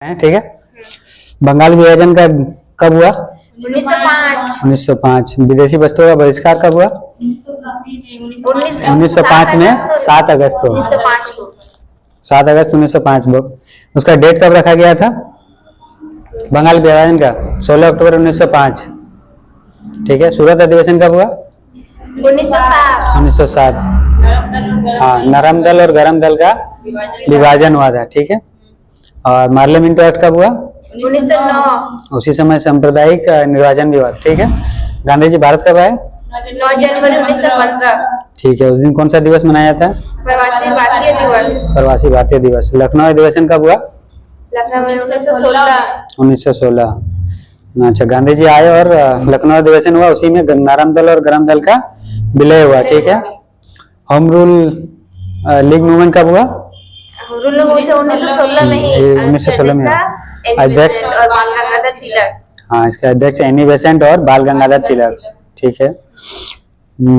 ठीक है। बंगाल विभाजन का कब हुआ? 1905। 1905। विदेशी वस्तुओं का बहिष्कार कब हुआ? 1905 में 7 अगस्त को। 7 अगस्त 1905 को। उसका डेट कब रखा गया था बंगाल विभाजन का? 16 अक्टूबर 1905। ठीक है। सूरत अधिवेशन कब हुआ? 1907। हाँ, नरम दल और गरम दल का विभाजन हुआ था। ठीक है। और पार्लियामेंट एक्ट कब हुआ? 1909। उसी समय सांप्रदायिक निर्वाचन भी हुआ था। ठीक है। गांधी जी भारत कब आए? 9 जनवरी 1915। ठीक है। उस दिन कौन सा दिवस मनाया जाता है? प्रवासी भारतीय दिवस। प्रवासी भारतीय दिवस। लखनऊ अधिवेशन कब हुआ? लखनऊ में 1916। 1916। अच्छा, गांधी जी आए और लखनऊ अधिवेशन हुआ, उसी में नरम दल और गरम दल का विलय हुआ। ठीक है। होम रूल लीग मूवमेंट कब हुआ? 1916 में ही 1916 में अध्यक्ष और बाल गंगाधर तिलक। हाँ, इसके अध्यक्ष एनी बेसेंट और बाल गंगाधर तिलक। ठीक है।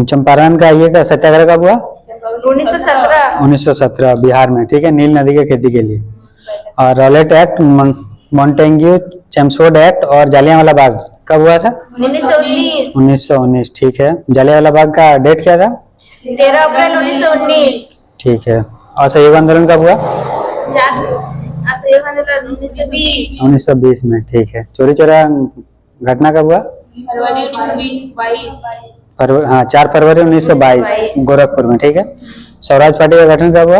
चंपारण का ये का सत्याग्रह कब हुआ? 1917। 1917 बिहार में। ठीक है। नील नदी के खेती के लिए। और Rowlatt Act, Montagu Chelmsford Act और जलियांवाला बाग कब हुआ था? 1919। 1919। ठीक है। जलियांवाला बाग का डेट क्या था? 13 अप्रैल 1919। ठीक है। असहयोग आंदोलन कब हुआ? 1920। 1920 में। ठीक है। चोरी चोरा घटना कब हुआ? फरवरी 1922। 4 फरवरी 1922 गोरखपुर में। ठीक है। स्वराज पार्टी का गठन कब हुआ?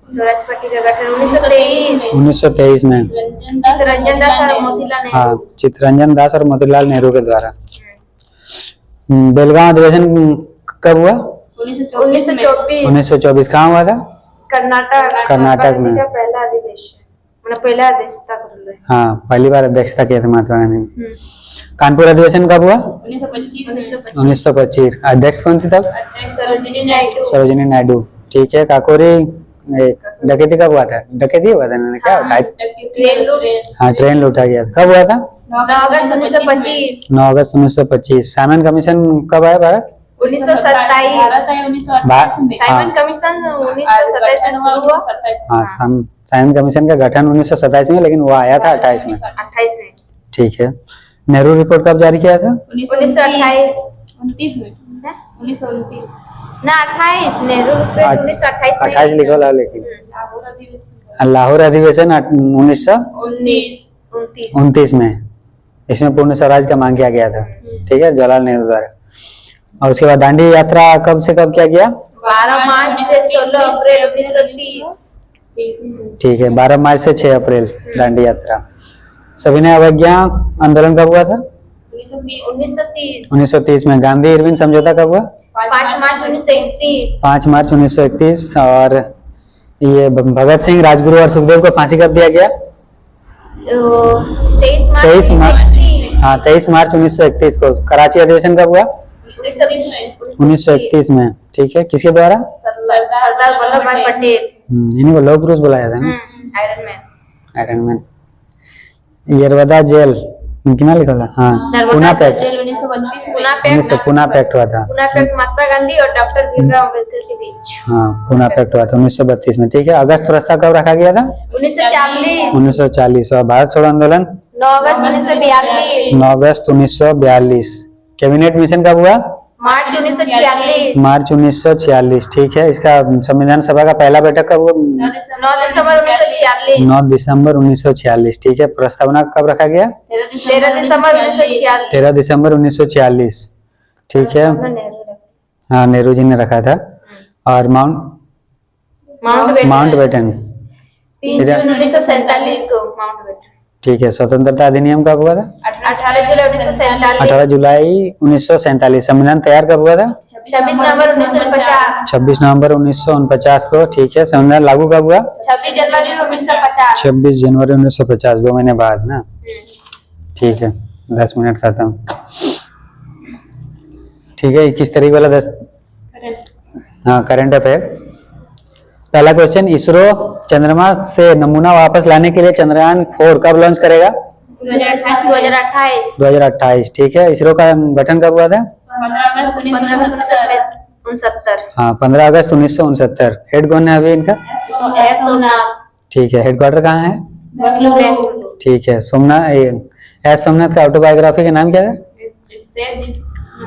स्वराज पार्टी का गठन 1923। 1923 में। चित्तरंजन दास और मोतीलाल नेहरू। हाँ, चित्तरंजन दास और मोतीलाल नेहरू के द्वारा। बेलगांव अधिवेशन कब हुआ? 1924। 1924। कहाँ हुआ था? कर्नाटक में। पहला अधिवेशन, मतलब पहला अध्यक्षता कर रहे हैं। हाँ, पहली बार अध्यक्षता किया था महात्मा गांधी ने। कानपुर अधिवेशन कब हुआ? 1925। 1925। अध्यक्ष कौन थी तब? सरोजिनी नायडू। सरोजिनी नायडू। ठीक है। काकोरी डकैती कब हुआ था? डकैती हुआ था ना? क्या हाँ, ट्रेन लूटा गया था। कब हुआ था? 9 अगस्त 1925। 9 अगस्त 1925। साइमन कमीशन कब आया भारत? 1927। साइमन कमीशन 1927 में शुरू हुआ। हाँ, साइमन कमीशन का गठन 1927 में, लेकिन वो आया था 28 में। 28 में। ठीक है। नेहरू रिपोर्ट कब जारी किया था? 1928। 29 में। 1929 ना 28। नेहरू रिपोर्ट 1928 में। 28 लिखो ला, लेकिन लाहौर अधिवेशन 1929 में। इसमें पूर्ण स्वराज का मांग किया गया था। ठीक है, जवाहरलाल नेहरू द्वारा। और उसके बाद दांडी यात्रा कब से कब किया गया? 12 मार्च से 16 अप्रैल 1930। ठीक है। 12 मार्च से 6 अप्रैल दांडी यात्रा। सविनय अवज्ञा आंदोलन कब हुआ था? 1930। 1930 में। गांधी इरविन समझौता कब हुआ? 5 मार्च 1931। 5 मार्च 1931। और ये भगत सिंह, राजगुरु और सुखदेव को फांसी कब दिया गया? 23 मार्च 1931 को। कराची अधिवेशन कब हुआ? 1931 में। ठीक है। किसके द्वारा? सरदार वल्लभ भाई पटेल। इन्हीं को लौह पुरुष बुलाया था ना? Iron man. Iron man. Yerwada jail कितना लिखा? हाँ, पुना पैक्ट। 1932 पुना पैक्ट हुआ था। पुना पैक्ट महात्मा गांधी और डॉक्टर भीमराव अम्बेडकर के बीच। हाँ, पुना पैक्ट हुआ था 1932 में। ठीक है। अगस्त प्रस्ताव कब रखा गया था? 1940। 1940। और भारत छोड़ो आंदोलन? 9 अगस्त 1942। 9 अगस्त 1942। कैबिनेट मिशन कब हुआ? मार्च 1946। मार्च 1946। ठीक है। इसका संविधान सभा का पहला बैठक कब हुआ? 9 दिसंबर 1946। 9 दिसंबर 1946। ठीक है। प्रस्तावना कब रखा गया? 13 दिसंबर 1946। 13 दिसंबर 1946। ठीक है। हाँ, नेहरू जी ने रखा था। और माउंट बेटन 3 जून 1947 को माउंट बेटन। ठीक है। स्वतंत्रता अधिनियम कब हुआ था? 18 जुलाई 1947। 18 जुलाई 1947। संविधान तैयार कब हुआ था? 26 नवंबर 1949। 26 नवंबर 1949 को। ठीक है। संविधान लागू कब हुआ? 26 जनवरी 1950। 26 जनवरी 1950, 2 महीने बाद ना। ठीक है। 10 मिनट खत्म। ठीक है। 21 तारीख वाला 10। हाँ, करंट अफेयर। पहला क्वेश्चन, इसरो चंद्रमा से नमूना वापस लाने के लिए चंद्रयान 4 कब लॉन्च करेगा? 2028। ठीक है। इसरो का गठन कब हुआ था? 15 अगस्त 1969। हाँ, 15 अगस्त 1969। हेड कौन है अभी इनका? सोमनाथ। ठीक है। हेडक्वार्टर कहाँ है? बेंगलुरु। ठीक है। सोमनाथ एस सोमनाथ का ऑटोबायोग्राफी का नाम क्या है?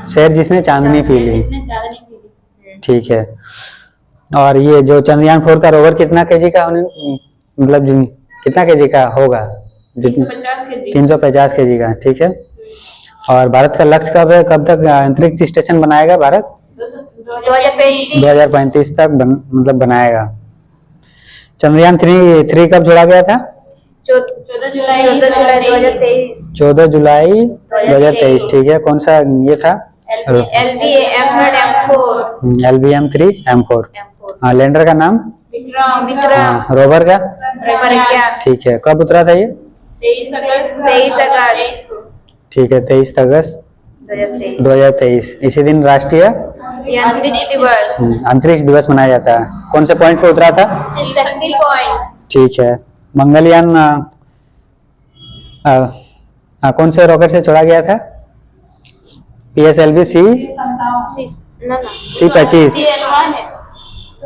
शेर जिसने चांदनी पी ली। ठीक है। और ये जो चंद्रयान 4 का रोवर कितना केजी का होने मतलब कितना केजी का होगा? 350 केजी का। ठीक है। और भारत का लक्ष्य कब है, कब तक अंतरिक्ष स्टेशन बनाएगा भारत? 2035 तक मतलब बनाएगा। चंद्रयान 3 कब छोड़ा गया था? 14 जुलाई 2023। 14 जुलाई 2023। ठीक है। कौन सा ये था? LBM-3M4। हाँ। लैंडर का नाम? विक्रम। हाँ। रोवर का? ठीक है। कब उतरा था ये? 23 अगस्त। ठीक है। 23 अगस्त 2023। इसी दिन राष्ट्रीय अंतरिक्ष दिवस मनाया जाता है। कौन से पॉइंट पे उतरा था? शक्ति पॉइंट। ठीक है। मंगलयान कौन से रॉकेट से छोड़ा गया था? PSLV C-25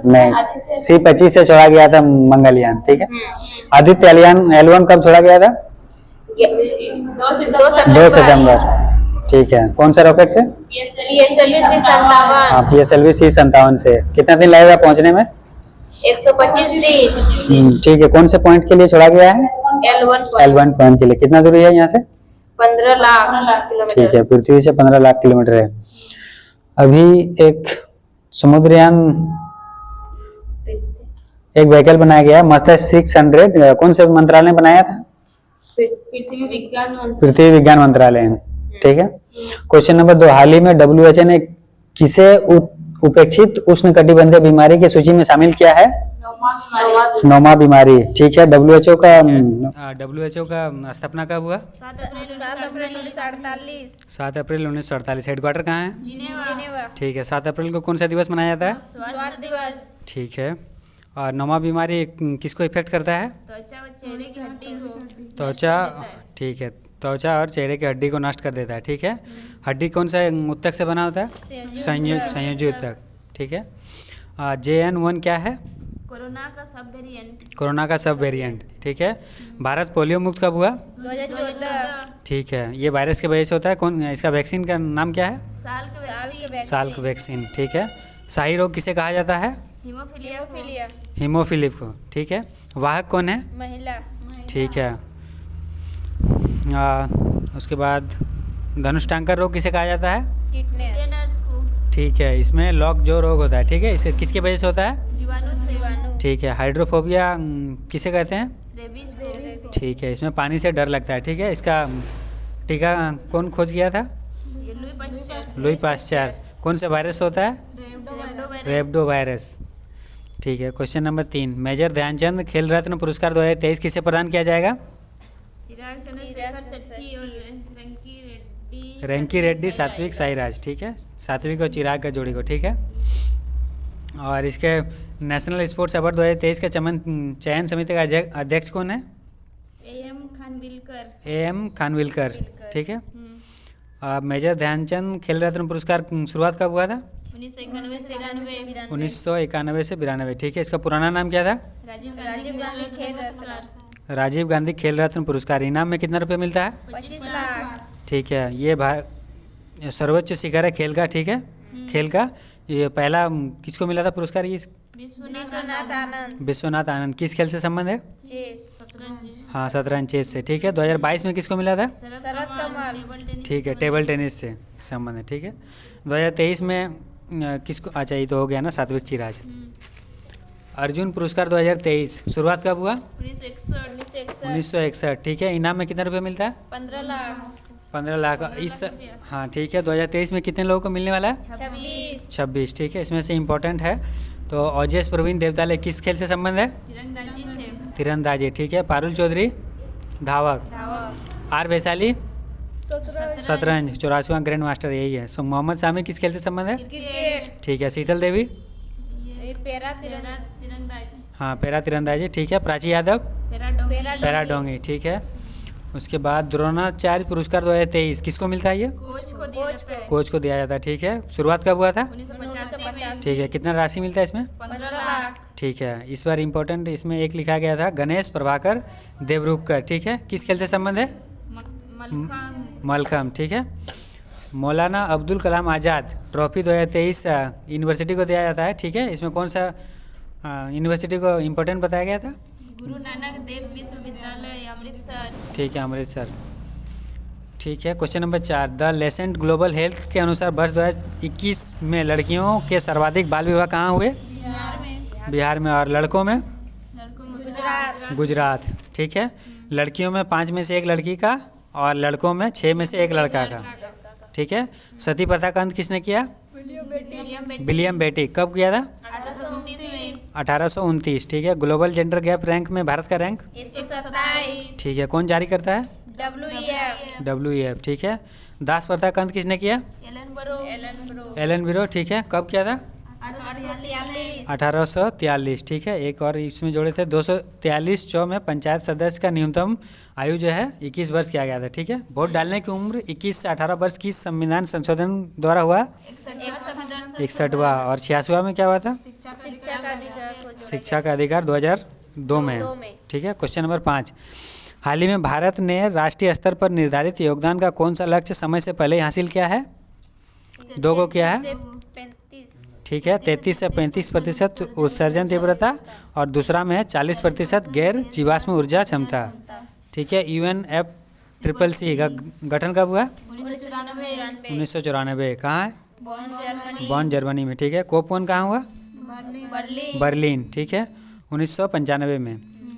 नहीं, C-25 से छोड़ा गया था मंगलयान। ठीक है। आदित्य L1 कब छोड़ा गया था? 2 सितंबर। ठीक है। कौन सा रॉकेट से? PSLV C-57 से। कितना दिन लगेगा पहुंचने में? 125 दिन। ठीक है। कौन से पॉइंट के लिए छोड़ा गया है? L1 पॉइंट के लिए। कितना दूरी है यहाँ से? 15 लाख किलोमीटर। ठीक है। पृथ्वी से 15 लाख किलोमीटर है। अभी एक समुद्रयान एक व्हीकल बनाया गया मत्स्य 600। कौन से मंत्रालय ने बनाया था? पृथ्वी विज्ञान मंत्रालय। ठीक है। Question number 2। हाल ही में WHO ने किसे उपेक्षित उष्णकटिबंधीय बीमारी की सूची में शामिल किया है? नोमा बीमारी। ठीक है। WHO का स्थापना कब हुआ? 7 अप्रैल 1948। हेडक्वार्टर कहाँ है? जिनेवा। ठीक है। 7 अप्रैल को कौन सा दिवस मनाया जाता है? स्वास्थ्य दिवस। ठीक है। और नोमा बीमारी किसको इफेक्ट करता है? त्वचा। ठीक है। त्वचा और चेहरे की हड्डी को नष्ट कर देता है। ठीक है। हड्डी कौन सा ऊतक से बना होता है? संयोजी ऊतक। ठीक है। JN1 क्या है? कोरोना का सब वेरिएंट। ठीक है। भारत पोलियो मुक्त कब हुआ? 2014। ठीक है। ये वायरस के वजह से होता है। कौन इसका वैक्सीन का नाम क्या है? Salk vaccine. ठीक है। शाही रोग किसे कहा जाता है? हीमोफिलिया को। ठीक है। वाहक कौन है? महिला। ठीक है। उसके बाद धनुष्टांकर रोग किसे कहा जाता है? टिटनेस को। ठीक है। इसमें लॉक जो रोग होता है, ठीक है, इसे किसके वजह से होता है? जीवाणु। ठीक है। हाइड्रोफोबिया किसे कहते हैं? रेबीज। ठीक है। इसमें पानी से डर लगता है। ठीक है। इसका टीका कौन खोज किया था? Louis Pasteur. कौन से वायरस होता है? Rhabdo virus. ठीक है। Question number 3। मेजर ध्यानचंद खेल रत्न पुरस्कार 2023 किसे प्रदान किया जाएगा? रैंकी रेड्डी, सात्विक साईराज। ठीक है। सात्विक और चिराग का जोड़ी को। ठीक है। और इसके नेशनल स्पोर्ट्स अवार्ड 2023 के चयन समिति का अध्यक्ष कौन है? AM खानविलकर। ठीक है। मेजर ध्यानचंद खेल रत्न पुरस्कार शुरुआत कब हुआ था? 1991 से 92। ठीक है। इसका पुराना नाम क्या था? राजीव गांधी खेल रत्न पुरस्कार। इनाम में कितना रुपये मिलता है? 25 लाख। ठीक है। ये सर्वोच्च शिखर है खेल का। ठीक है। खेल का ये पहला किसको मिला था पुरस्कार? ये विश्वनाथ आनंद। किस खेल से संबंध है? हाँ, शतरंज, चेस से। ठीक है। 2022 में किसको मिला था? ठीक है। टेबल टेनिस से संबंध है। ठीक है। 2023 में किसको? अच्छा, ये तो हो गया ना, सात्विक चिराज। अर्जुन पुरस्कार 2023 शुरुआत कब हुआ? 1961। ठीक है। इनाम में कितना रुपये मिलता है? 15 लाख। इस हाँ, ठीक है। 2023 में कितने लोगों को मिलने वाला है? 26। ठीक है। इसमें से इम्पोर्टेंट है तो ओजेएस प्रवीण देवताले किस खेल से संबंध है? तीरंदाजी। ठीक है। पारुल चौधरी धावक। आर वैशाली शतरंज, 84वां ग्रैंड मास्टर यही है। सो मोहम्मद शामी किस खेल से संबंध है? ठीक है। शीतल देवी पैरा तीरंदाजी। ठीक है। प्राची यादव पैराडोंगी। ठीक है। उसके बाद द्रोणाचार्य पुरस्कार 2023 किसको मिलता है ये? कोच को कोच को दिया जाता है, ठीक है। शुरुआत कब हुआ था? 1985 ठीक है। कितना राशि मिलता है इसमें? 15 लाख। ठीक है। इस बार इम्पोर्टेंट इसमें एक लिखा गया था गणेश प्रभाकर देवरुखकर, ठीक है। किस खेल से संबंध है? मलखम, ठीक है। मौलाना अब्दुल कलाम आज़ाद ट्रॉफी 2023 यूनिवर्सिटी को दिया जाता है, ठीक है। इसमें कौन सा यूनिवर्सिटी को इम्पोर्टेंट बताया गया था? गुरु नानक देव विश्वविद्यालय अमृतसर। ठीक है, अमृतसर, ठीक है। Question number 4, the Lancet global health के अनुसार वर्ष 2021 में लड़कियों के सर्वाधिक बाल विवाह कहाँ हुए? बिहार में। और लड़कों में? गुजरात, ठीक है। लड़कियों में 5 में से 1 लड़की का और लड़कों में 6 में से 1 लड़का का, ठीक है। सती प्रथा का अंत किसने किया? विलियम बेटी। कब किया था? 1829, ठीक है। ग्लोबल जेंडर गैप रैंक में भारत का रैंक? 127। ठीक है। कौन जारी करता है? WEF। WEF, ठीक है। दास प्रथा का अंत किसने किया? एलन ब्रो, ठीक है। कब किया था? 1843, ठीक है। एक और इसमें जोड़े थे 243 चौ में पंचायत सदस्य का न्यूनतम आयु जो है 21 वर्ष किया गया था, ठीक है। वोट डालने की उम्र 21 से 18 वर्ष की संविधान संशोधन द्वारा हुआ 61वां। और 86वां में क्या हुआ था? शिक्षा का अधिकार 2002 में, ठीक है। क्वेश्चन नंबर 5, हाल ही में भारत ने राष्ट्रीय स्तर पर निर्धारित योगदान का कौन सा लक्ष्य समय से पहले ही हासिल किया है? 2 को किया है, ठीक है। 33 से 35% उत्सर्जन तीव्रता और दूसरा में है 40% गैर जीवाश्म ऊर्जा क्षमता, ठीक है। UNFCCC का गठन कब हुआ? 1994। कहाँ है? बॉन, जर्मनी में, ठीक है। कोप 1 कहाँ हुआ? बर्लिन, ठीक है, 1995 में।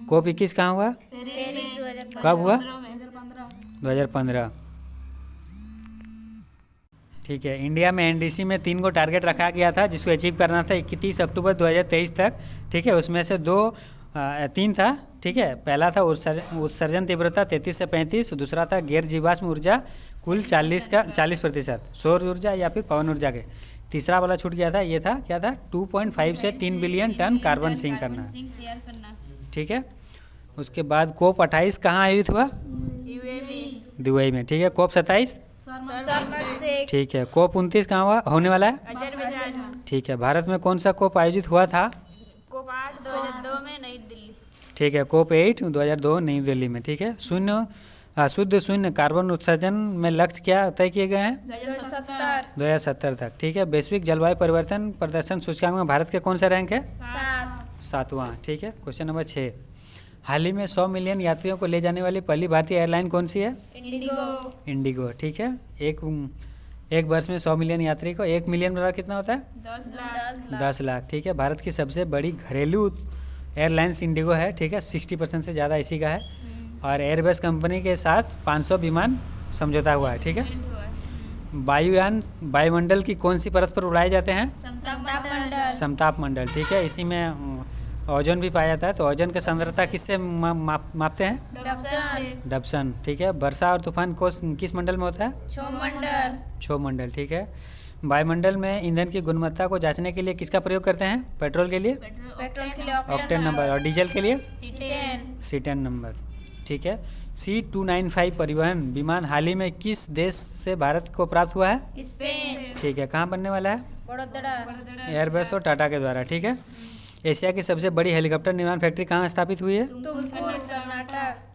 कोप 21 कहाँ हुआ? कब हुआ? 2015, ठीक है। इंडिया में NDC में 3 को टारगेट रखा गया था जिसको अचीव करना था 31 अक्टूबर 2023 तक, ठीक है। उसमें से 3 था, ठीक है। पहला था उत्सर्जन तीव्रता 33 से 35, दूसरा था गैर जीवाश्म ऊर्जा कुल 40% सौर ऊर्जा या फिर पवन ऊर्जा के। तीसरा वाला छूट गया था, ये था क्या था? 2.5 से 3 बिलियन टन कार्बन सिंक करना, ठीक है। उसके बाद कोप 28 कहाँ आयोजित हुआ? दुबई में, ठीक है। कोप 27, ठीक है। कोप 29 कहाँ हुआ होने वाला है? ठीक है। भारत में कौन सा कोप आयोजित हुआ था? कोप 8 2002 में नई दिल्ली, ठीक है। कोप 8 2002 नई दिल्ली में, ठीक है। शुद्ध शून्य कार्बन उत्सर्जन में लक्ष्य क्या तय किए गए हैं? 2070 तक, ठीक है। वैश्विक जलवायु परिवर्तन प्रदर्शन सूचकांक में भारत के कौन सा रैंक है? 7वां, ठीक है। क्वेश्चन नंबर 6, हाल ही में 100 मिलियन यात्रियों को ले जाने वाली पहली भारतीय एयरलाइन कौन सी है? इंडिगो, ठीक है। एक वर्ष में 100 मिलियन यात्री को 1 मिलियन डॉलर कितना होता है? 10 लाख, ठीक है। भारत की सबसे बड़ी घरेलू एयरलाइंस इंडिगो है, ठीक है। 60% से ज़्यादा इसी का है। और एयरबस कंपनी के साथ 500 विमान समझौता हुआ है, ठीक है। वायुयान वायुमंडल की कौन सी परत पर उड़ाए जाते हैं? समताप मंडल, ठीक है। इसी में ओजोन भी पाया जाता है। तो ओजोन की सांद्रता किससे मापते हैं? डबसन, ठीक है। वर्षा और तूफान किस मंडल में होता है? क्षोभ मंडल, ठीक है। वायुमंडल में ईंधन की गुणवत्ता को जांचने के लिए किसका प्रयोग करते हैं? पेट्रोल के लिए ऑक्टेन नंबर और डीजल के लिए C10 नंबर, ठीक है। C295 परिवहन विमान हाल ही में किस देश से भारत को प्राप्त हुआ है? स्पेन, ठीक है। कहाँ बनने वाला है? बड़ोदरा, एयरबस और टाटा के द्वारा, ठीक है। एशिया की सबसे बड़ी हेलीकॉप्टर निर्माण फैक्ट्री कहाँ स्थापित हुई है?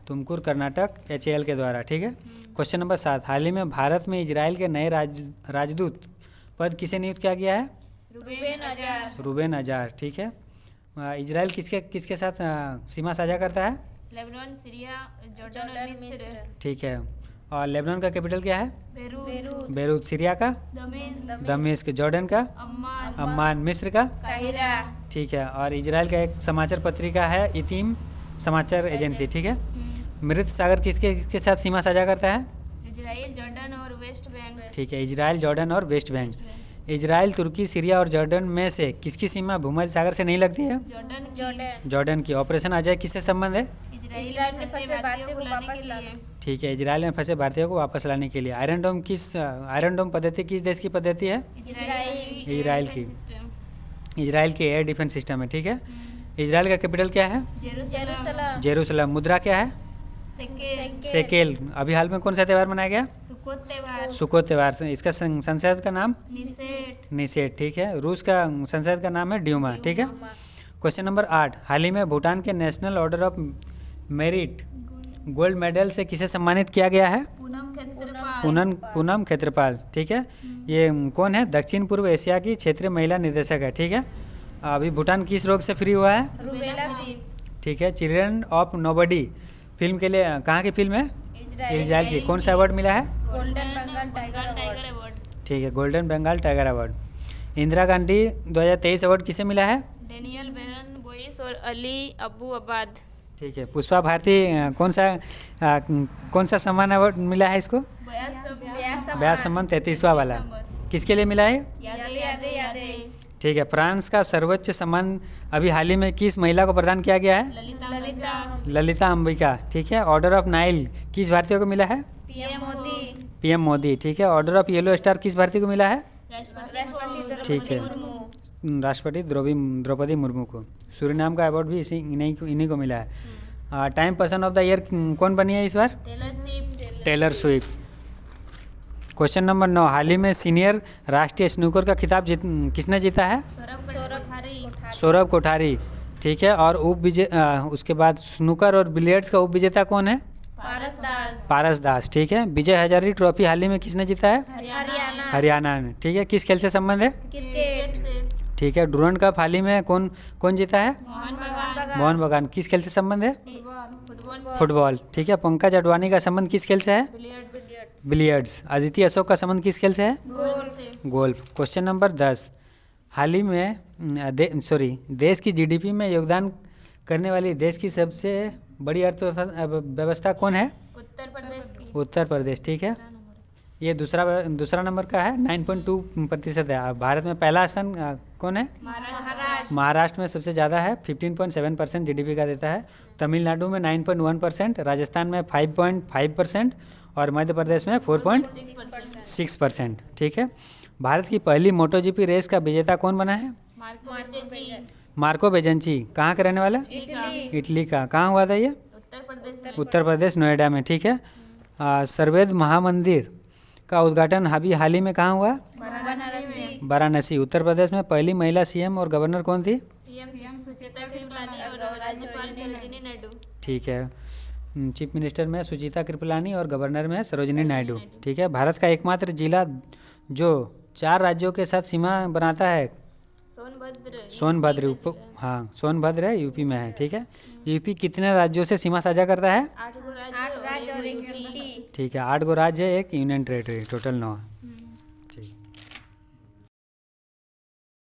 तुमकुर, कर्नाटक, HAL के द्वारा, ठीक है। क्वेश्चन नंबर 7, हाल ही में भारत में इजराइल के नए राजदूत पद किसे नियुक्त किया गया है? रूबेन अजार, ठीक है। इजराइल किसके साथ सीमा साझा करता है? लेबनान, सीरिया, जॉर्डन और मिस्र, ठीक है। और लेबनान का कैपिटल क्या है? बेरूत। सीरिया का? दमिश्क। जॉर्डन का? अम्मान। मिस्र का? काहिरा, ठीक है। और इजराइल का एक समाचार पत्रिका है इतीम समाचार एजेंसी, ठीक है। मृत सागर किसके साथ सीमा साझा करता है? इजराइल, जॉर्डन और वेस्ट बैंक, ठीक है। इजराइल, जॉर्डन और वेस्ट बैंक। इजराइल, तुर्की, सीरिया और जॉर्डन में से किसकी सीमा भूमध्य सागर से नहीं लगती है? जॉर्डन की। ऑपरेशन अजय किससे संबंध है? इजराइल में फंसे भारतीयों को वापस लाने, ठीक है। इजराइल में फंसे भारतीयों को वापस लाने के लिए। आयरन डोम पद्धति किस देश की पद्धति है? इजराइल की। इजराइल की एयर डिफेंस सिस्टम है, ठीक है। इजराइल का कैपिटल क्या है? जेरूसलम। मुद्रा क्या है? सेकेल। अभी हाल में कौन सा त्यौहार मनाया गया? सुकोत त्यौहार। से इसका संसद का नाम निषेध। ठीक है। रूस का संसद का नाम है ड्यूमा। ठीक है। क्वेश्चन नंबर 8, हाल ही में भूटान के national order of merit gold medal से किसे सम्मानित किया गया है? पूनम खेत्रपाल। ठीक है। ये कौन है? दक्षिण पूर्व एशिया की क्षेत्रीय महिला निदेशक है। ठीक है। अभी भूटान किस रोग से फ्री हुआ है? ठीक है। चिल्ड्रन ऑफ नोबडी फिल्म के लिए कहाँ की फिल्म है? इजराइल की। कौन सा अवार्ड मिला है? Golden Bengal tiger award. ठीक है, golden Bengal tiger award. Indira Gandhi 2023 award किसे मिला है? डेनियल बेरन बोइस और अली अबू अबाद। ठीक है। पुष्पा भारती कौन सा सम्मान अवार्ड मिला है इसको? ब्यास सम्मान 33वां वाला। किसके लिए मिला है? यादें। ठीक है। फ्रांस का सर्वोच्च सम्मान अभी हाल ही में किस महिला को प्रदान किया गया है? ललिता अंबिका। ठीक है। ऑर्डर ऑफ नाइल किस भारतीय को मिला है? पीएम मोदी। ठीक है। ऑर्डर ऑफ येलो स्टार किस भारतीय को मिला है? ठीक है, राष्ट्रपति द्रौपदी मुर्मू को। सूरीनाम का अवार्ड भी इन्हीं को मिला है। Time person of the year कौन बनी है इस बार? Taylor Swift. क्वेश्चन नंबर 9, हाल ही में सीनियर राष्ट्रीय स्नूकर का खिताब किसने जीता है? सौरभ कोठारी। ठीक है। और उसके बाद स्नूकर और बिलियर्ड्स का उप विजेता कौन है? पारस दास। ठीक है। विजय हजारे ट्रॉफी हाल ही में किसने जीता है? हरियाणा ने। ठीक है। किस खेल से संबंध है? क्रिकेट। ठीक है। डुरंड कप हाल ही में कौन जीता है? मोहन बगान। किस खेल से संबंध है? फुटबॉल। ठीक है। पंकज अडवाणी का संबंध किस खेल से है? बिलियर्ड्स। अदिति अशोक का संबंध किस खेल से है? गोल्फ। क्वेश्चन नंबर 10, हाल ही में देश की जीडीपी में योगदान करने वाली देश की सबसे बड़ी अर्थव्यवस्था कौन है? उत्तर प्रदेश। ठीक है। ये दूसरा नंबर का है, 9.2% है। भारत में पहला स्थान कौन है? महाराष्ट्र में सबसे ज़्यादा है, 15.7% जीडीपी का देता है। तमिलनाडु में 9.1%, राजस्थान में 5.5% और मध्य प्रदेश में 4.6%। ठीक है। भारत की पहली मोटोजीपी रेस का विजेता कौन बना है? मार्को बेजेंची। कहाँ का रहने वाला? इटली का। कहाँ हुआ था ये? उत्तर प्रदेश, नोएडा में। ठीक है। सर्वेद महामंदिर का उद्घाटन हाल ही में कहाँ हुआ? वाराणसी। उत्तर प्रदेश में पहली महिला सीएम और गवर्नर कौन थी? सुचिता कृपलानी और राज्यपाल सरोजिनी नायडू। ठीक है। चीफ मिनिस्टर में सुचिता कृपलानी और गवर्नर में सरोजिनी नायडू। ठीक है। भारत का एकमात्र जिला जो 4 राज्यों के साथ सीमा बनाता है? सोनभद्र। हाँ, सोनभद्र है, यूपी में है। ठीक है। यूपी कितने राज्यों से सीमा साझा करता है? 8 राज्य और एक यूटी। ठीक है। 8 गो राज्य है, एक यूनियन टेरेटरी, टोटल 9।